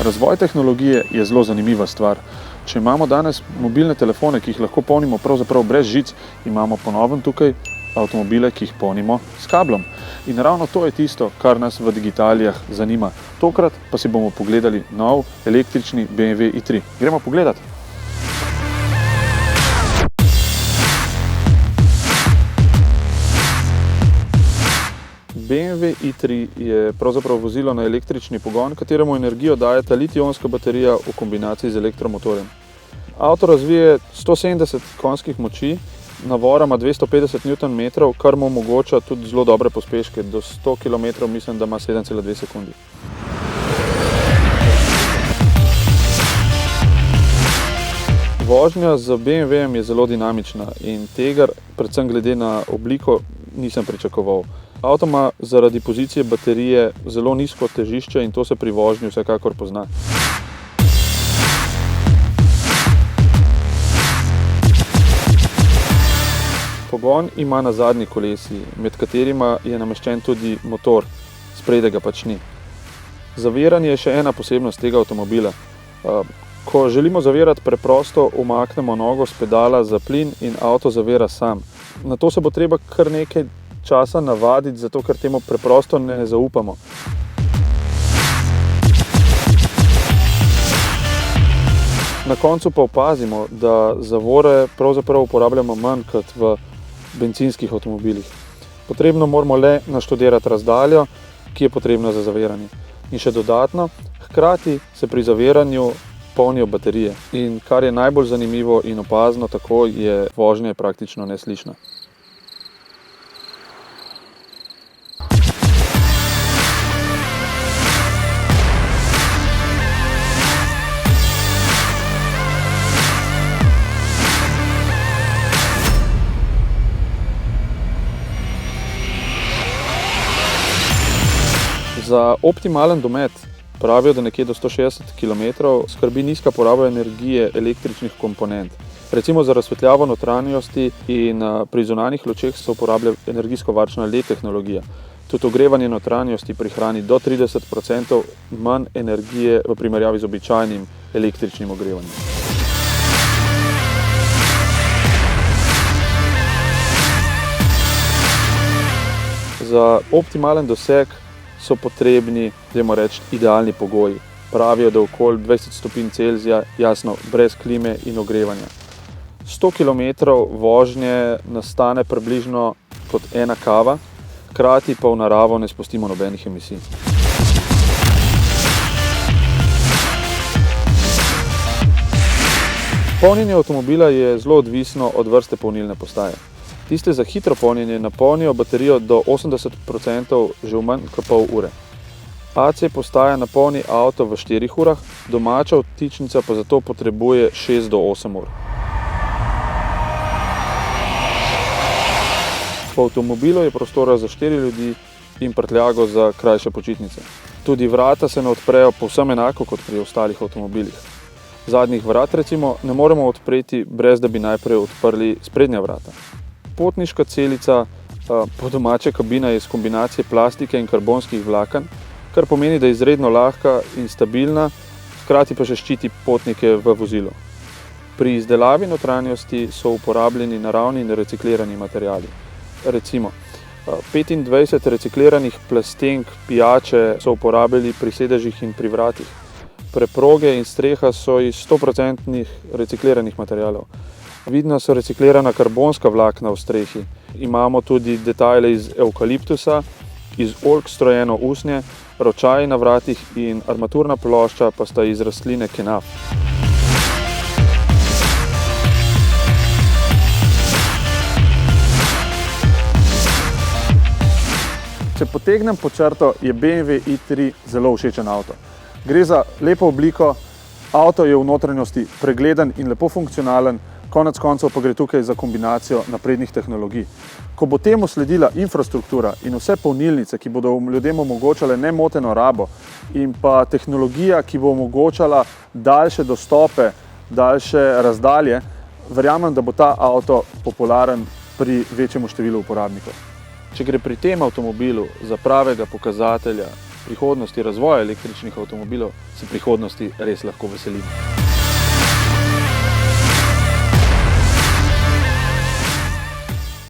Razvoj tehnologije je zelo zanimiva stvar. Če imamo danes mobilne telefone, ki jih lahko polnimo pravzaprav brez žic, imamo po novem tukaj avtomobile, ki jih polnimo s kablom. In ravno to je tisto, kar nas v digitalijah zanima. Tokrat pa si bomo pogledali nov električni BMW i3. Gremo pogledat. BMW i3 je pravzaprav vozilo na električni pogon, kateremu energijo dajeta litij-ionska baterija v kombinaciji z elektromotorjem. Avto razvije 170 konjskih moči, navora ima 250 Nm, kar mu omogoča tudi zelo dobre pospeške. Do 100 km mislim, da ima 7,2 sekundi. Vožnja z BMW-jem je zelo dinamična in tega, predvsem glede na obliko, nisem pričakoval. Avto ima zaradi pozicije baterije zelo nizko težišče in to se pri vožnji vsekakor pozna. Pogon ima na zadnji kolesi, med katerima je nameščen tudi motor, spredaj ga pač ni. Zaviranje je še ena posebnost tega avtomobila. Ko želimo zavirati, preprosto umaknemo nogo s pedala za plin in avto zavira sam. Na to se bo treba kar nekaj časa navaditi, zato ker temu preprosto ne zaupamo. Na koncu pa opazimo, da zavore pravzaprav uporabljamo manj kot v bencinskih avtomobilih. Potrebno moramo le naštudirati razdaljo, ki je potrebna za zaviranje. In še dodatno, hkrati se pri zaviranju polnijo baterije. In kar je najbolj zanimivo in opazno tako, je vožnja praktično neslišna. Za optimalen domet pravijo, da nekje do 160 km skrbi nizka poraba energije električnih komponent. Recimo za razsvetljavo notranjosti in pri zunanjih lučeh se uporablja energijsko varčna LED tehnologija. Tudi ogrevanje notranjosti prihrani do 30% manj energije v primerjavi z običajnim električnim ogrevanjem. Za optimalen doseg so potrebni, dajmo reči, idealni pogoji. Pravijo, da okoli 20 stopinj Celzija, jasno, brez klime in ogrevanja. 100 km vožnje nastane približno kot ena kava, hkrati pa v naravo ne spustimo nobenih emisij. Polnjenje avtomobila je zelo odvisno od vrste polnilne postaje. Tiste za hitro polnjenje napolnijo baterijo do 80% že v manj kot pol ure. AC postaja napolni avto v 4 urah, domača vtičnica pa zato potrebuje 6 do 8 ur. V avtomobilu je prostora za 4 ljudi in prtljago za krajše počitnice. Tudi vrata se ne odprejo povsem enako kot pri ostalih avtomobilih. Zadnjih vrat recimo ne moremo odpreti, brez da bi najprej odprli sprednja vrata. Potniška celica, po domače kabina, je iz kombinacije plastike in karbonskih vlaken, kar pomeni, da je izredno lahka in stabilna, hkrati pa še ščiti potnike v vozilu. Pri izdelavi notranjosti so uporabljeni naravni in reciklirani materiali. Recimo, 25 recikliranih plastenk pijače so uporabili pri sedežih in pri vratih. Preproge in streha so iz 100% recikliranih materialov. Vidno so reciklirana karbonska vlakna v strehi. Imamo tudi detajle iz evkaliptusa, iz oljk strojeno usnje, ročaji na vratih in armaturna plošča pa sta iz rastline kenaf. Če potegnem pod črto, je BMW i3 zelo všečen avto. Gre za lepo obliko, avto je v notranjosti pregleden in lepo funkcionalen, konec koncev pa gre tukaj za kombinacijo naprednih tehnologij. Ko bo temu sledila infrastruktura in vse polnilnice, ki bodo ljudem omogočale nemoteno rabo, in pa tehnologija, ki bo omogočala daljše dostope, daljše razdalje, verjamem, da bo ta avto popularen pri večjemu številu uporabnikov. Če gre pri tem avtomobilu za pravega pokazatelja prihodnosti razvoja električnih avtomobilov se prihodnosti res lahko veselimo.